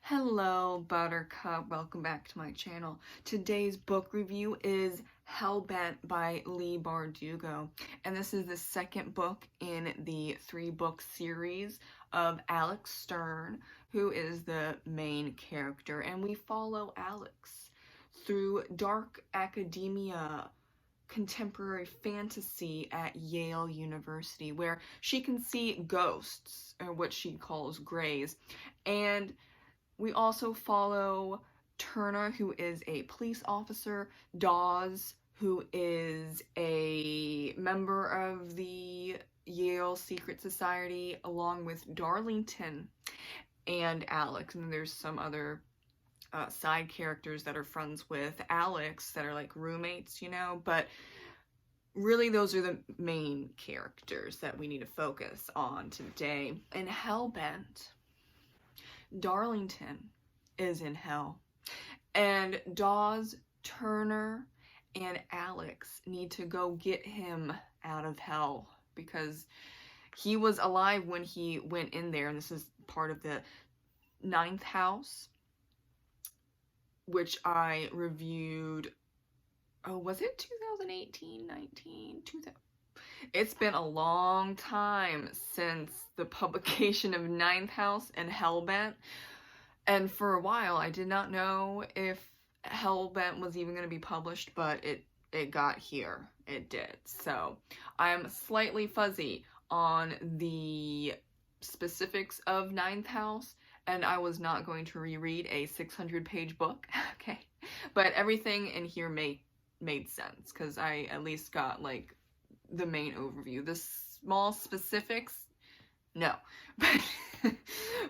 Hello, Buttercup. Welcome back to my channel. Today's book review is Hellbent by Leigh Bardugo, and this is the second book in the 3-book series of Alex Stern, who is the main character, and we follow Alex through dark academia, contemporary fantasy at Yale University, where she can see ghosts, or what she calls greys, and we also follow Turner, who is a police officer, Dawes, who is a member of the Yale Secret Society, along with Darlington and Alex. And there's some other side characters that are friends with Alex that are like roommates, you know, but really those are the main characters that we need to focus on today. In Hellbent, Darlington is in hell, and Dawes, Turner, and Alex need to go get him out of hell because he was alive when he went in there, and this is part of the 9th house, which I reviewed, was it 2018, 19, 2000? It's been a long time since the publication of 9th House and Hellbent, and for a while I did not know if Hellbent was even going to be published, but it got here. It did. So I'm slightly fuzzy on the specifics of 9th House, and I was not going to reread a 600-page book, okay? But everything in here made sense, because I at least got, like, the main overview. The small specifics, no.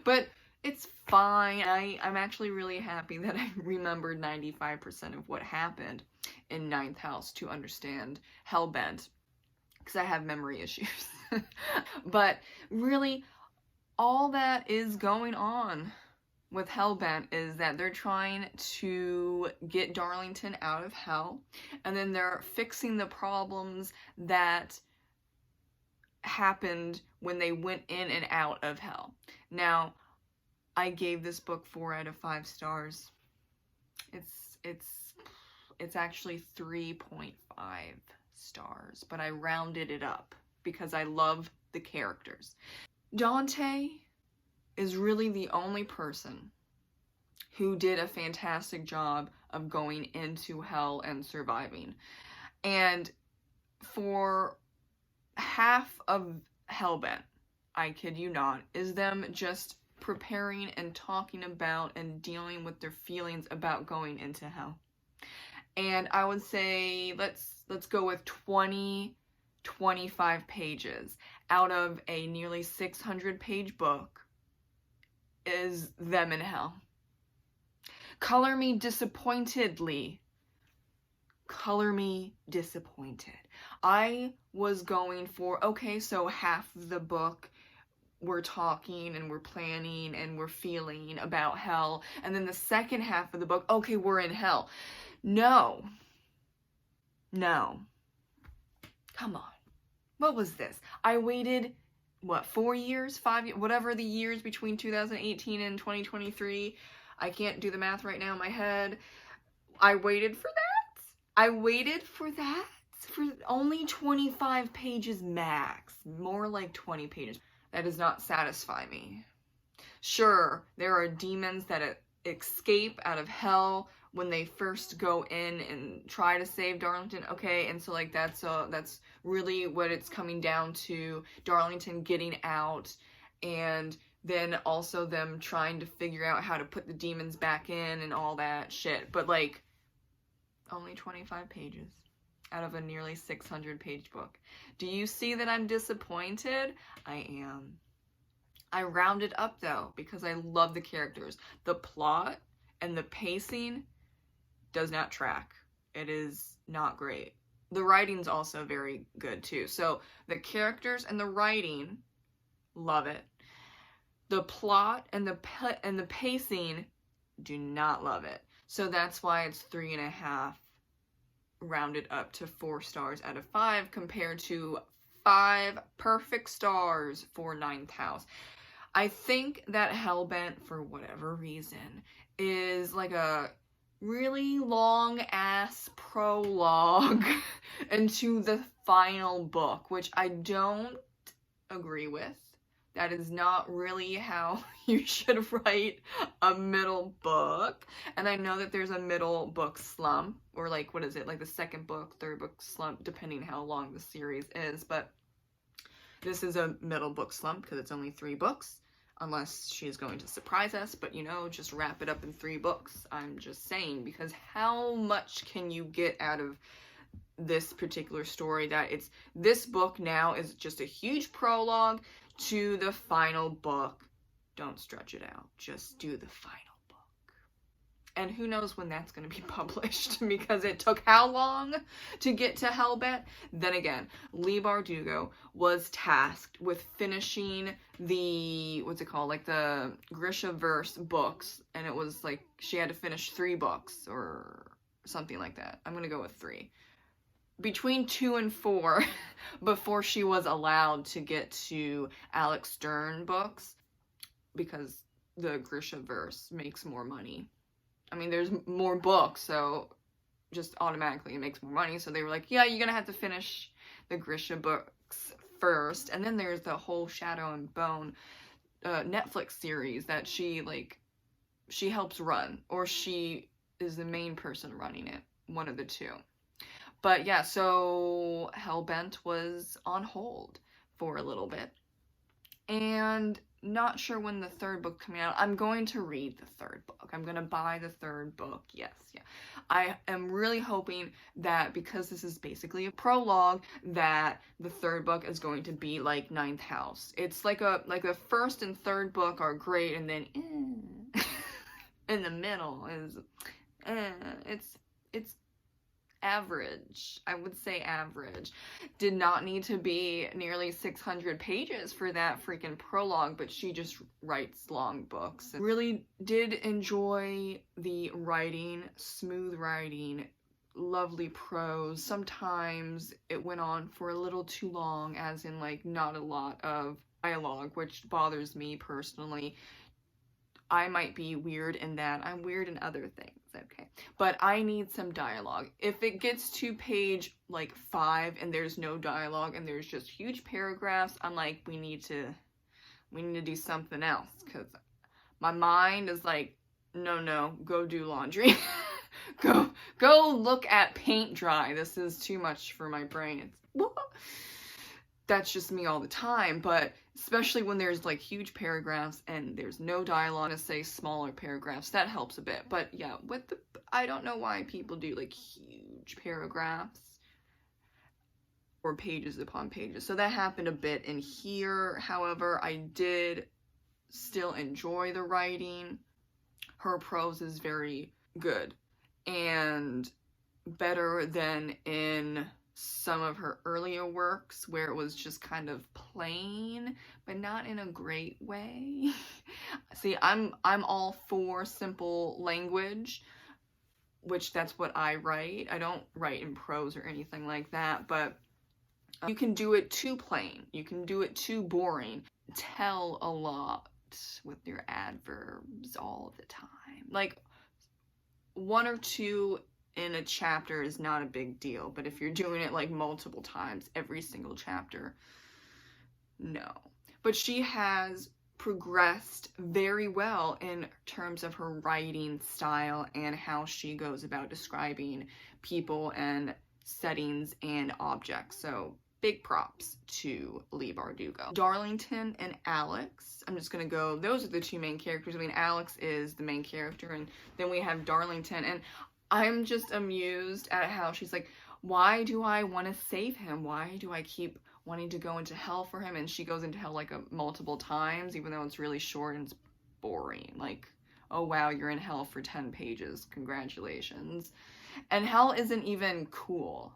But it's fine. I'm actually really happy that I remembered 95% of what happened in 9th House to understand Hellbent, because I have memory issues. But really, all that is going on with Hellbent is that they're trying to get Darlington out of hell, and then they're fixing the problems that happened when they went in and out of hell. Now, I gave this book 4 out of 5 stars. It's actually 3.5 stars, but I rounded it up because I love the characters. Dante is really the only person who did a fantastic job of going into hell and surviving. And for half of Hellbent, I kid you not, is them just preparing and talking about and dealing with their feelings about going into hell. And I would say let's go with 25 pages out of a nearly 600-page book is them in hell. Color me disappointedly. Color me disappointed. I was going for, okay, so half of the book we're talking and we're planning and we're feeling about hell, and then the second half of the book, okay, we're in hell. No. Come on. What was this? I waited, what, 4 years, 5 years, whatever the years between 2018 and 2023. I can't do the math right now in my head. I waited for that. I waited for that for only 25 pages max. More like 20 pages. That does not satisfy me. Sure, there are demons that escape out of hell when they first go in and try to save Darlington, okay, and so like that's really what it's coming down to, Darlington getting out, and then also them trying to figure out how to put the demons back in and all that shit, but like, only 25 pages out of a nearly 600-page book. Do you see that I'm disappointed? I am. I rounded up though, because I love the characters. The plot and the pacing does not track. It is not great. The writing's also very good too. So the characters and the writing, love it. The plot and the pacing, do not love it. So that's why it's 3.5 rounded up to 4 stars out of 5 compared to 5 perfect stars for 9th House. I think that Hellbent, for whatever reason, is like a really long ass prologue into the final book, which I don't agree with. That is not really how you should write a middle book. And I know that there's a middle book slump, or like, what is it, like the second book, third book slump, depending how long the series is. But this is a middle book slump because it's only 3 books, unless she's going to surprise us. But you know, just wrap it up in 3 books. I'm just saying, because how much can you get out of this particular story that it's, this book now is just a huge prologue to the final book. Don't stretch it out. Just do the final book. And who knows when that's going to be published, because it took how long to get to Hellbent? Then again, Leigh Bardugo was tasked with finishing the, what's it called, like the Grisha-verse books, and it was like she had to finish 3 books or something like that. I'm going to go with 3. Between 2 and 4 before she was allowed to get to Alex Stern books, because the Grisha-verse makes more money. I mean, there's more books, so just automatically it makes more money. So they were like, yeah, you're gonna have to finish the Grisha books first. And then there's the whole Shadow and Bone Netflix series that she helps run, or she is the main person running it, one of the two. But yeah, so Hellbent was on hold for a little bit. And not sure when the 3rd book coming out. I'm going to read the 3rd book. I'm going to buy the 3rd book. Yes, yeah. I am really hoping that, because this is basically a prologue, that the 3rd book is going to be like Ninth House. It's like the 1st and 3rd book are great, and then in the middle is it's average. I would say average. Did not need to be nearly 600 pages for that freaking prologue, but she just writes long books. Really did enjoy the writing, smooth writing, lovely prose. Sometimes it went on for a little too long, as in like not a lot of dialogue, which bothers me personally. I might be weird in that. I'm weird in other things, okay? But I need some dialogue. If it gets to page like 5 and there's no dialogue and there's just huge paragraphs, I'm like, we need to do something else, because my mind is like, no, go do laundry. go look at paint dry. This is too much for my brain. That's just me all the time, but especially when there's like huge paragraphs and there's no dialogue, to say smaller paragraphs, that helps a bit. But yeah, I don't know why people do like huge paragraphs or pages upon pages. So that happened a bit in here. However, I did still enjoy the writing. Her prose is very good and better than in some of her earlier works, where it was just kind of plain, but not in a great way. See, I'm all for simple language, which that's what I write. I don't write in prose or anything like that, but you can do it too plain. You can do it too boring. Tell a lot with your adverbs all the time. Like 1 or 2 in a chapter is not a big deal, but if you're doing it like multiple times, every single chapter, no. But she has progressed very well in terms of her writing style and how she goes about describing people and settings and objects. So big props to Leigh Bardugo. Darlington and Alex, I'm just gonna go, those are the 2 main characters. I mean, Alex is the main character, and then we have Darlington, and I'm just amused at how she's like, why do I want to save him? Why do I keep wanting to go into hell for him? And she goes into hell like multiple times, even though it's really short and it's boring. Like, oh wow, you're in hell for 10 pages. Congratulations. And hell isn't even cool.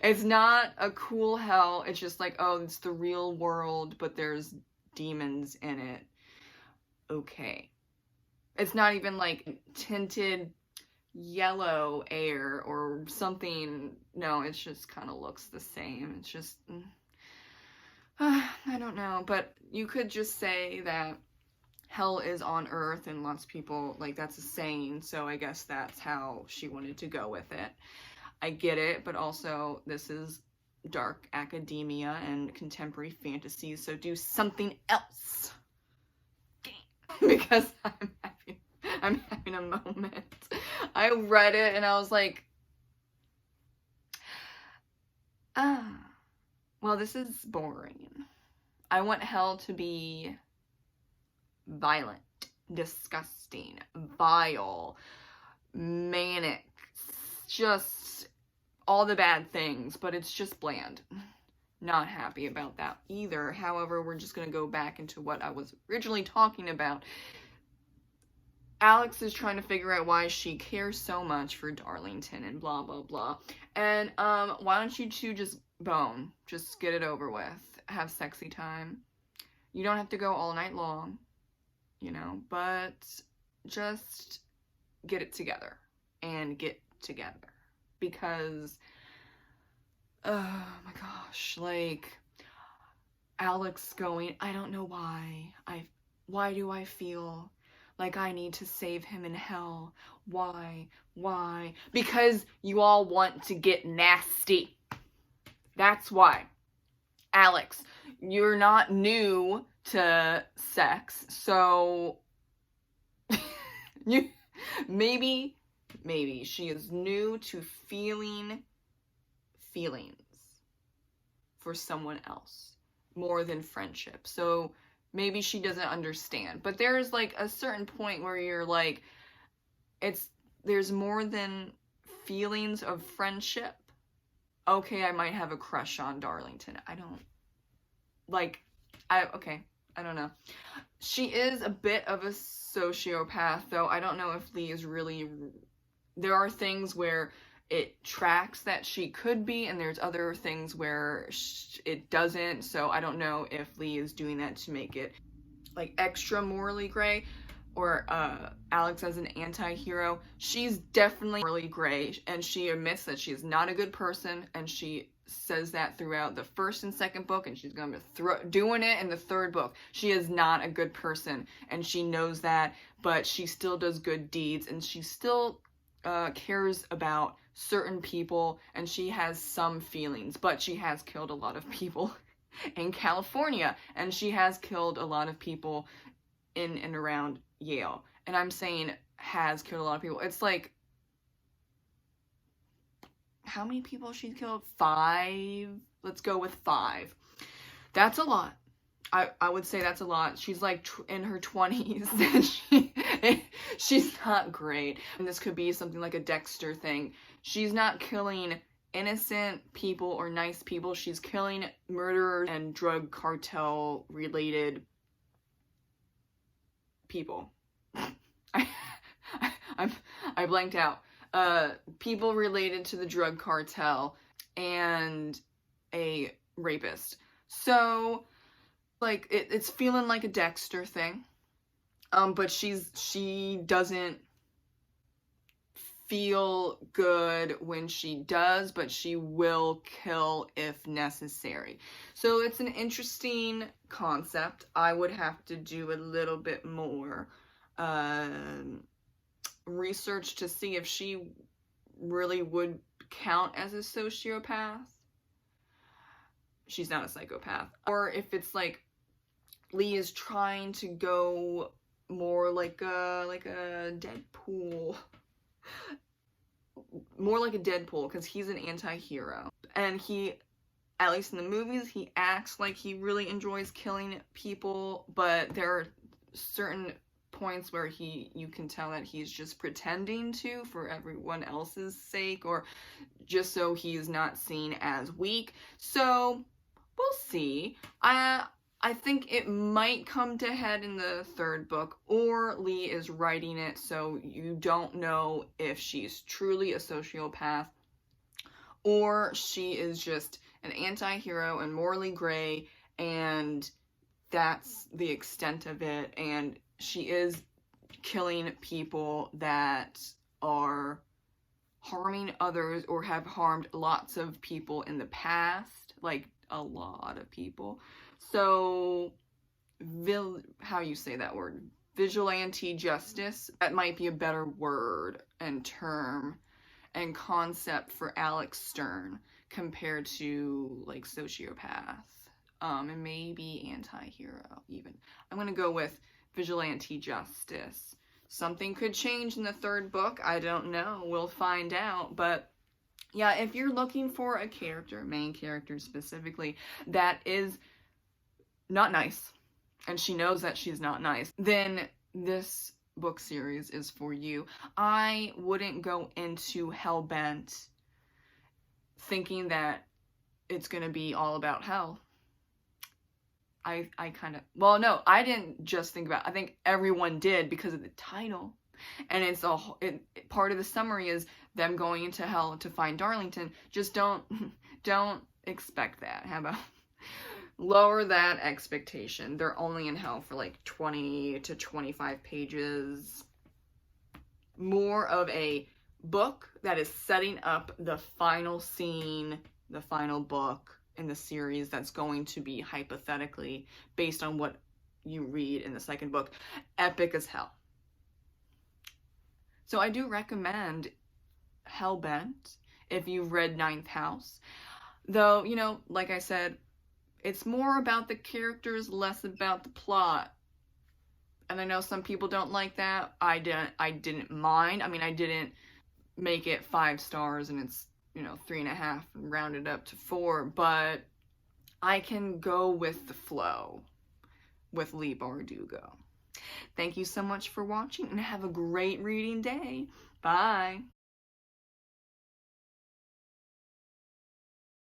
It's not a cool hell. It's just like, oh, it's the real world, but there's demons in it. Okay. It's not even like tinted yellow air or something. No, it just kind of looks the same. It's just, I don't know, but you could just say that hell is on earth, and lots of people, like, that's a saying, so I guess that's how she wanted to go with it. I get it, but also this is dark academia and contemporary fantasy, so do something else. Because I'm having a moment. I read it and I was like, well, this is boring. I want hell to be violent, disgusting, vile, manic, just all the bad things, but it's just bland. Not happy about that either. However, we're just going to go back into what I was originally talking about. Alex is trying to figure out why she cares so much for Darlington and blah, blah, blah. And, why don't you two just bone? Just get it over with. Have sexy time. You don't have to go all night long, you know, but just get it together and get together. Because, oh my gosh, like, Alex going, I don't know why. Why do I feel like I need to save him in hell? Why? Why? Because you all want to get nasty. That's why. Alex, you're not new to sex, so maybe she is new to feeling feelings for someone else more than friendship. So maybe she doesn't understand. But there's like a certain point where you're like, there's more than feelings of friendship. Okay, I might have a crush on Darlington. I don't know. She is a bit of a sociopath, though. I don't know if Leigh is really... There are things where it tracks that she could be, and there's other things where it doesn't, so I don't know if Leigh is doing that to make it, like, extra morally gray, or Alex as an anti-hero. She's definitely morally gray, and she admits that she is not a good person, and she says that throughout the first and second book, and she's gonna be doing it in the third book. She is not a good person, and she knows that, but she still does good deeds, and she still cares about certain people, and she has some feelings, but she has killed a lot of people in California, and she has killed a lot of people in and around Yale. And I'm saying has killed a lot of people. It's like, how many people she's killed? 5? Let's go with 5. That's a lot. I would say that's a lot. She's like in her 20s, and she's not great. And this could be something like a Dexter thing. She's not killing innocent people or nice people. She's killing murderers and drug cartel related people. I blanked out. People related to the drug cartel and a rapist. So, like, it's feeling like a Dexter thing. But she doesn't feel good when she does, but she will kill if necessary. So it's an interesting concept. I would have to do a little bit more research to see if she really would count as a sociopath. She's not a psychopath. Or if it's like Leigh is trying to go more like a Deadpool. More like a Deadpool, because he's an anti-hero. And he, at least in the movies, he acts like he really enjoys killing people, but there are certain points where you can tell that he's just pretending to for everyone else's sake, or just so he's not seen as weak. So we'll see. I think it might come to head in the third book, or Leigh is writing it so you don't know if she's truly a sociopath or she is just an anti-hero and morally gray, and that's the extent of it, and she is killing people that are harming others or have harmed lots of people in the past, like a lot of people. So, how you say that word? Vigilante justice. That might be a better word and term and concept for Alex Stern compared to like sociopath, and maybe anti-hero even. I'm gonna go with vigilante justice. Something could change in the third book. I don't know. We'll find out. But yeah, if you're looking for a character, main character specifically, that is not nice, and she knows that she's not nice, then this book series is for you. I wouldn't go into Hellbent thinking that it's gonna be all about hell. I kind of, well, no, I didn't just think about, I think everyone did because of the title. And it's part of the summary is them going into hell to find Darlington. Just don't expect that. How about lower that expectation? They're only in hell for like 20 to 25 pages. More of a book that is setting up the final scene, the final book in the series that's going to be hypothetically based on what you read in the second book. Epic as hell. So I do recommend Hellbent if you've read Ninth House. Though, you know, like I said, it's more about the characters, less about the plot. And I know some people don't like that. I didn't mind. I mean, I didn't make it 5 stars and it's, you know, 3.5 and rounded up to 4, but I can go with the flow with Leigh Bardugo. Thank you so much for watching and have a great reading day. Bye.